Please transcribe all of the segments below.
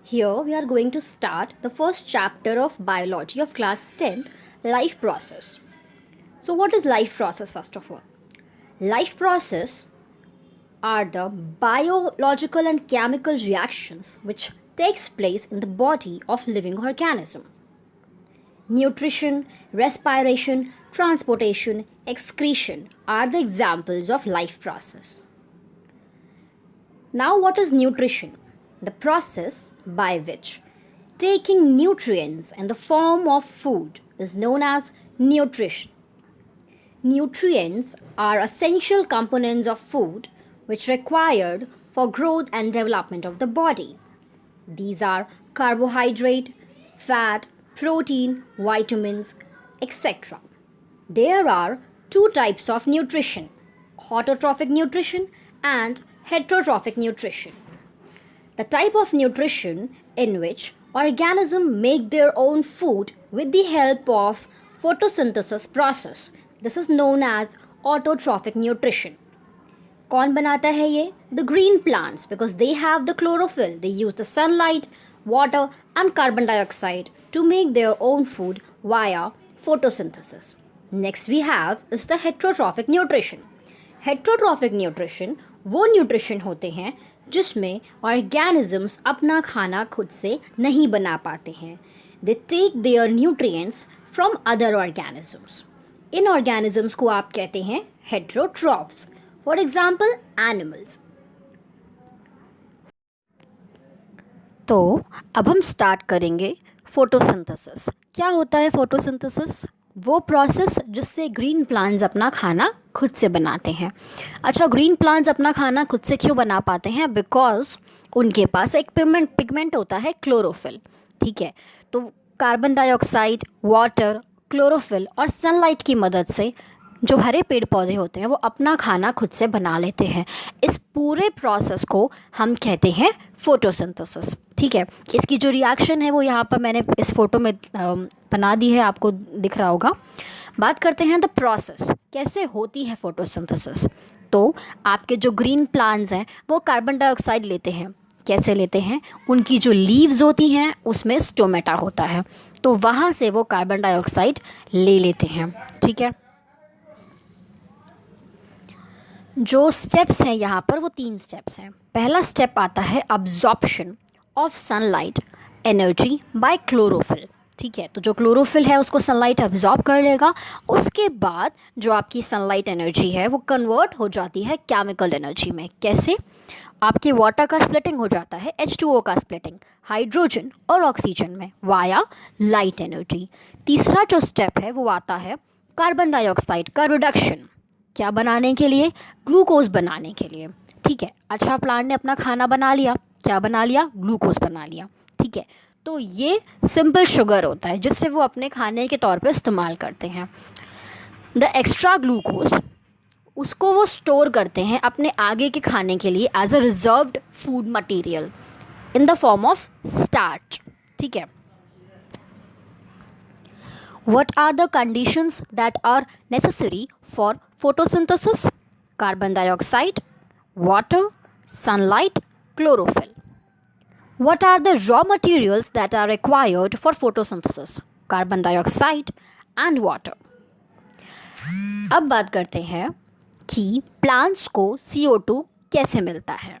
Here we are going to start the first chapter of biology of class 10th, life process. So what is life process first of all? Life process are the biological and chemical reactions which takes place in the body of living organism. Nutrition, respiration, transportation, excretion are the examples of life process. Now, what is nutrition? The process by which taking nutrients in the form of food is known as nutrition. Nutrients are essential components of food which required for growth and development of the body. These are carbohydrate, fat, protein, vitamins, etc. There are two types of nutrition: autotrophic nutrition and heterotrophic nutrition. The type of nutrition in which organisms make their own food with the help of photosynthesis process. This is known as autotrophic nutrition. कौन बनाता है ये? The green plants, because they have the chlorophyll. They use the sunlight, water and carbon dioxide to make their own food via photosynthesis. Next we have is the heterotrophic nutrition. Heterotrophic nutrition वो nutrition होते हैं जिसमें organisms अपना खाना खुद से नहीं बना पाते हैं. They take their nutrients from other organisms. इन ऑर्गेनिजम्स को आप कहते हैं हेट्रोट्रॉफ्स. For example animals. तो अब हम स्टार्ट करेंगे फोटोसिंथेसिस. क्या होता है फोटोसिंथेसिस? वो प्रोसेस जिससे ग्रीन प्लांट्स अपना खाना खुद से बनाते हैं. अच्छा, ग्रीन प्लांट्स अपना खाना खुद से क्यों बना पाते हैं? बिकॉज उनके पास एक पिगमेंट होता है क्लोरोफिल. ठीक है, तो कार्बन डाइऑक्साइड, वाटर, क्लोरोफिल और सनलाइट की मदद से जो हरे पेड़ पौधे होते हैं वो अपना खाना खुद से बना लेते हैं. इस पूरे प्रोसेस को हम कहते हैं फोटोसिंथेसिस. ठीक है, इसकी जो रिएक्शन है वो यहाँ पर मैंने इस फोटो में बना दी है, आपको दिख रहा होगा. बात करते हैं द प्रोसेस, कैसे होती है फोटोसिंथेसिस. तो आपके जो ग्रीन प्लांट्स हैं वो कार्बन डाइऑक्साइड लेते हैं. कैसे लेते हैं? उनकी जो लीव्स होती हैं उसमें स्टोमेटा होता है, तो वहाँ से वो कार्बन डाइऑक्साइड ले लेते हैं. ठीक है, जो स्टेप्स हैं यहाँ पर वो 3 स्टेप्स हैं. पहला स्टेप आता है absorption of sunlight energy by chlorophyll. ठीक है, तो जो क्लोरोफिल है उसको सनलाइट अब्जॉर्ब कर लेगा. उसके बाद जो आपकी सनलाइट एनर्जी है वो कन्वर्ट हो जाती है केमिकल एनर्जी में. कैसे? आपके वाटर का स्प्लिटिंग हो जाता है, H2O का स्प्लिटिंग हाइड्रोजन और ऑक्सीजन में वाया लाइट एनर्जी. तीसरा जो स्टेप है वो आता है कार्बन डाइऑक्साइड का रिडक्शन. क्या बनाने के लिए? ग्लूकोज बनाने के लिए. ठीक है, अच्छा, प्लांट ने अपना खाना बना लिया. क्या बना लिया? ग्लूकोज बना लिया. ठीक है, तो ये सिंपल शुगर होता है जिससे वो अपने खाने के तौर पे इस्तेमाल करते हैं. द एक्स्ट्रा ग्लूकोज उसको वो स्टोर करते हैं अपने आगे के खाने के लिए as a reserved food material in the form of starch. ठीक है, what are the conditions that are necessary for photosynthesis? Carbon dioxide, water, sunlight, chlorophyll. What are the raw materials that are required for photosynthesis? Carbon dioxide and water. अब बात करते हैं कि plants को CO2 कैसे मिलता है.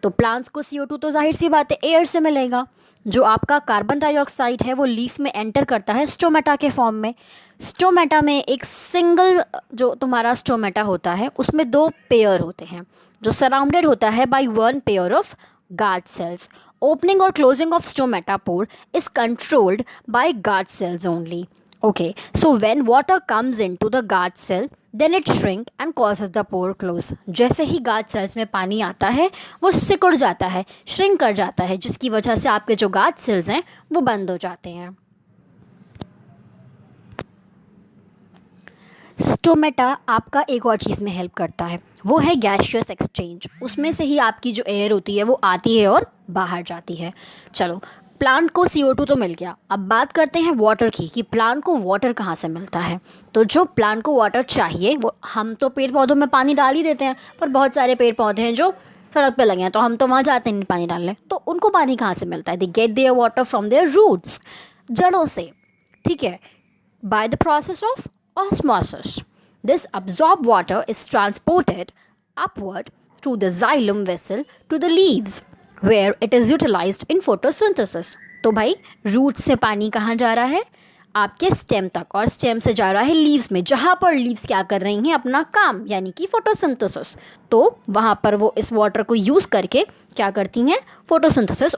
तो प्लांट्स को CO2 तो जाहिर सी बात है एयर से मिलेगा. जो आपका कार्बन डाइऑक्साइड है वो लीफ में एंटर करता है स्टोमेटा के फॉर्म में. स्टोमेटा में एक सिंगल जो तुम्हारा स्टोमेटा होता है उसमें 2 पेयर होते हैं जो सराउंडेड होता है by 1 pair of guard cells. Opening और closing of stomata pore is controlled by guard cells only. Okay, so when water comes into the guard cell, then it shrink and causes the pore close. जैसे ही guard cells में पानी आता है वो सिकुड़ जाता है, श्रिंक कर जाता है, जिसकी वजह से आपके जो गार्ड सेल्स हैं वो बंद हो जाते हैं. स्टोमेटा आपका एक और चीज़ में हेल्प करता है, वो है गैसियस एक्सचेंज. उसमें से ही आपकी जो एयर होती है वो आती है और बाहर जाती है. चलो, प्लांट को CO2 तो मिल गया. अब बात करते हैं वाटर की कि प्लांट को वाटर कहाँ से मिलता है. तो जो प्लांट को वाटर चाहिए वो हम तो पेड़ पौधों में पानी डाल ही देते हैं, पर बहुत सारे पेड़ पौधे हैं जो सड़क पे लगे हैं तो हम तो वहाँ जाते नहीं पानी डालने, तो उनको पानी कहाँ से मिलता है? They get their water from their roots, जड़ों से, ठीक है, by the process of osmosis. This absorbed water is transported upward through the xylem vessel to the leaves, where it is utilized in photosynthesis. तो भाई root से पानी कहाँ जा रहा है? आपके स्टेम तक, और स्टेम से जा रहा है लीव्स में, जहाँ पर लीव्स क्या कर रही हैं? अपना काम, यानी कि फोटोसिंथेसिस। तो वहाँ पर वो इस वाटर को यूज़ करके क्या करती हैं? Photosynthesis.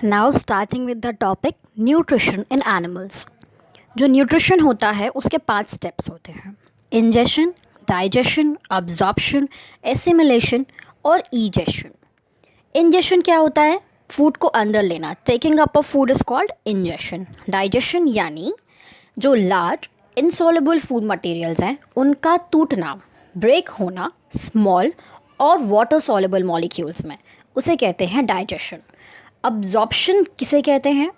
Now starting with the topic nutrition in animals. जो न्यूट्रिशन होता है उसके 5 स्टेप्स होते हैं: इंजेशन, डाइजेशन, अब्जॉर्प्शन, एसिमिलेशन और ईजेशन। इंजेशन क्या होता है? फूड को अंदर लेना, taking up of food is called ingestion. Digestion यानी जो लार्ज इनसॉल्युबल फूड मटेरियल्स हैं उनका टूटना, ब्रेक होना स्मॉल और वाटर सॉल्युबल मॉलिक्यूल्स में, उसे कहते हैं डाइजेशन। अब्जॉर्प्शन किसे कहते हैं?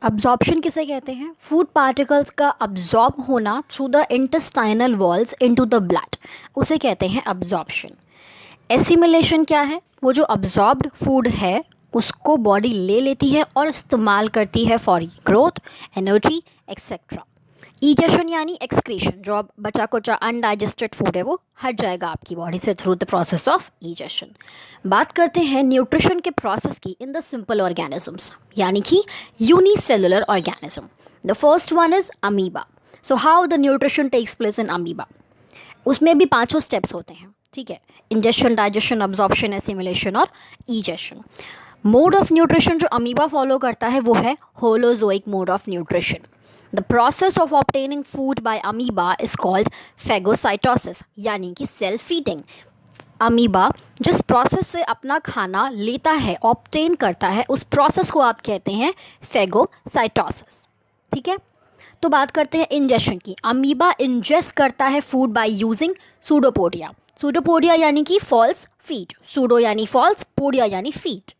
अब्जॉर्प्शन किसे कहते हैं? फूड पार्टिकल्स का अब्जॉर्ब होना through the intestinal walls into the blood, उसे कहते हैं अब्जॉर्प्शन। एसिमिलेशन क्या है? वो जो अब्जॉर्ब्ड फूड है उसको बॉडी ले लेती है और इस्तेमाल करती है फॉर ग्रोथ, एनर्जी एक्सेट्रा। ईजेशन यानी एक्सक्रीशन, जो अब बचा कुचा अनडाइजेस्टेड फूड है वो हट जाएगा आपकी बॉडी से थ्रू द प्रोसेस ऑफ ईजेशन। बात करते हैं न्यूट्रिशन के प्रोसेस की इन द सिंपल ऑर्गेनिजम्स, यानी कि unicellular organism. The first one is amoeba. So how the nutrition takes place in amoeba? उसमें भी 5 स्टेप्स होते हैं, ठीक है, इंजेशन, डाइजेशन, अब्जॉर्प्शन, एसिमिलेशन और ईजेशन। मोड ऑफ न्यूट्रिशन जो अमीबा फॉलो करता है वो है holozoic mode of nutrition. The process of obtaining food by amoeba is called phagocytosis, यानी कि सेल्फ फीडिंग। अमीबा जिस प्रोसेस से अपना खाना लेता है, ऑब्टेन करता है, उस प्रोसेस को आप कहते हैं फेगोसाइटोसिस, ठीक है। तो बात करते हैं इंजेशन की। अमीबा इंजेस्ट करता है food by using pseudopodia. Pseudopodia यानी कि फॉल्स फीट, सूडो यानी फॉल्स, पोडिया यानी फीट।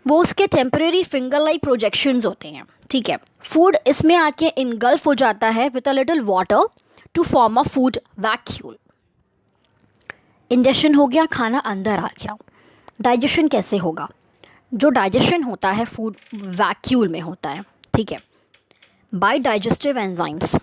वो उसके टेम्परेरी फिंगर लाइक प्रोजेक्शंस होते हैं, ठीक है। फूड इसमें आके इनगल्फ हो जाता है with a little water to form a food vacuole. Ingestion हो गया, खाना अंदर आ गया। डाइजेशन कैसे होगा? जो डाइजेशन होता है फूड वैक्यूल में होता है, ठीक है। बाय डाइजेस्टिव एंजाइम्स,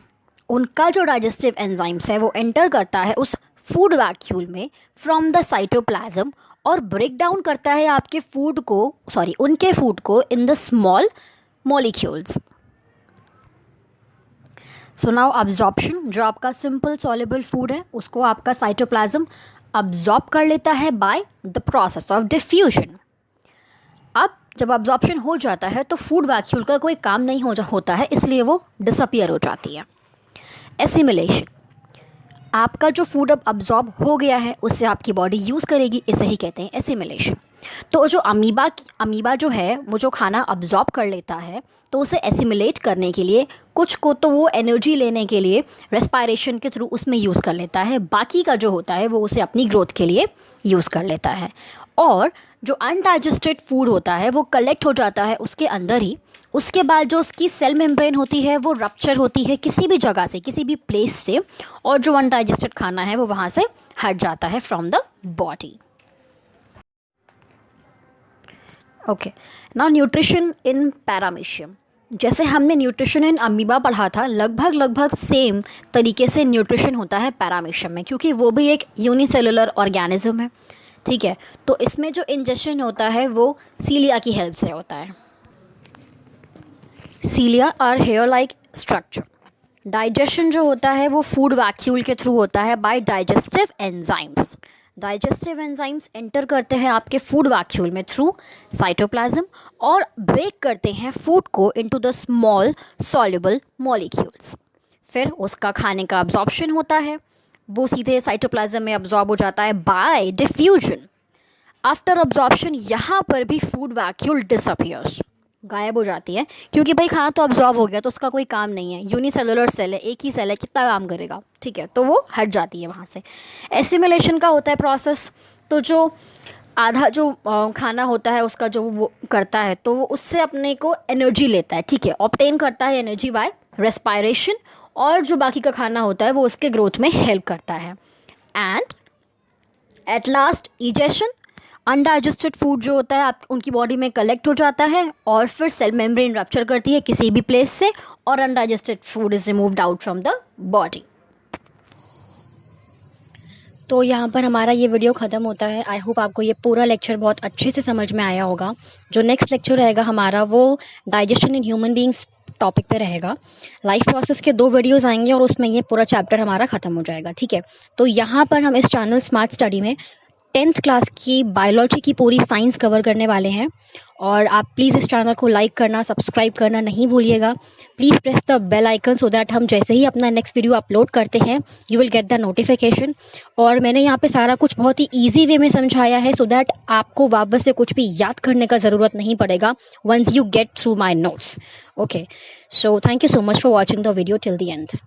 उनका जो डाइजेस्टिव एंजाइम्स है वो एंटर करता है उस फूड वैक्यूल में फ्रॉम द साइटोप्लाज्म और ब्रेक डाउन करता है आपके फूड को, उनके फूड को in the small molecules. So now absorption, जो आपका सिंपल सॉल्युबल फूड है उसको आपका साइटोप्लाज्म अब्जॉर्ब कर लेता है by the process of diffusion. अब जब अब्जॉर्प्शन हो जाता है तो फूड वैक्यूल का कोई काम नहीं होता है, इसलिए वो डिसअपियर हो जाती है। एसिमिलेशन, आपका जो फूड अब अब्जॉर्ब हो गया है उससे आपकी बॉडी यूज़ करेगी, इसे ही कहते हैं एसिमिलेशन। तो जो अमीबा जो है वो जो खाना अब्जॉर्ब कर लेता है तो उसे एसिमिलेट करने के लिए कुछ को तो वो एनर्जी लेने के लिए रेस्पायरेशन के थ्रू उसमें यूज़ कर लेता है, बाकी का जो होता है वो उसे अपनी ग्रोथ के लिए यूज़ कर लेता है। और जो अनडाइजेस्टेड फूड होता है वो कलेक्ट हो जाता है उसके अंदर ही। उसके बाद जो उसकी सेल मेम्ब्रेन होती है वो रप्चर होती है किसी भी जगह से, किसी भी प्लेस से, और जो अनडाइजेस्टेड खाना है वो वहाँ से हट जाता है from the body. Okay, now nutrition in paramecium. जैसे हमने न्यूट्रिशन इन अमीबा पढ़ा था, लगभग सेम तरीके से न्यूट्रिशन होता है पैरामीशियम में, क्योंकि वो भी एक यूनिसेलुलर ऑर्गेनिज्म है, ठीक है। तो इसमें जो इंजेक्शन होता है वो सीलिया की हेल्प से होता है। Cilia are hair like structure. Digestion जो होता है वो फूड वैक्यूल के थ्रू होता है by digestive enzymes. Digestive enzymes enter करते हैं आपके फूड वैक्यूल में थ्रू साइटोप्लाज्म और ब्रेक करते हैं फूड को into the small soluble molecules. फिर उसका खाने का अब्जॉर्प्शन होता है, वो सीधे साइटोप्लाज्म में अब्जॉर्ब हो जाता है बाय डिफ्यूजन। आफ्टर अब्जॉर्प्शन यहाँ पर भी फूड वैक्यूल डिसअपियर्स, गायब हो जाती है, क्योंकि भाई खाना तो अब्जॉर्ब हो गया तो उसका कोई काम नहीं है, यूनिसेलुलर सेल है, एक ही सेल है, कितना काम करेगा, ठीक है, तो वो हट जाती है वहाँ से। एसिमिलेशन का होता है प्रोसेस, तो जो आधा जो खाना होता है उसका जो वो करता है तो वो उससे अपने को एनर्जी लेता है, ठीक है, ऑब्टेन करता है एनर्जी बाय रेस्पायरेशन और जो बाकी का खाना होता है वो उसके ग्रोथ में हेल्प करता है। And at last egestion, undigested food जो होता है आप उनकी बॉडी में कलेक्ट हो जाता है और फिर सेल मेम्ब्रेन रप्चर करती है किसी भी प्लेस से और undigested food is removed out from the body. तो यहाँ पर हमारा ये वीडियो ख़त्म होता है। आई होप आपको ये पूरा लेक्चर बहुत अच्छे से समझ में आया होगा। जो नेक्स्ट लेक्चर रहेगा हमारा वो digestion in human beings topic पे रहेगा। लाइफ प्रोसेस के 2 वीडियोस आएंगे और उसमें ये पूरा चैप्टर हमारा ख़त्म हो जाएगा, ठीक है। तो यहाँ पर हम इस चैनल स्मार्ट स्टडी में 10th क्लास की बायोलॉजी की पूरी साइंस कवर करने वाले हैं। और आप प्लीज़ इस चैनल को लाइक करना, सब्सक्राइब करना नहीं भूलिएगा। Please press the bell icon so that हम जैसे ही अपना नेक्स्ट वीडियो अपलोड करते हैं you will get the notification. और मैंने यहाँ पे सारा कुछ बहुत ही ईजी वे में समझाया है सो दैट आपको वापस से कुछ भी याद करने का ज़रूरत नहीं पड़ेगा once you get through my notes. Okay, so thank you so much for watching the video till the and.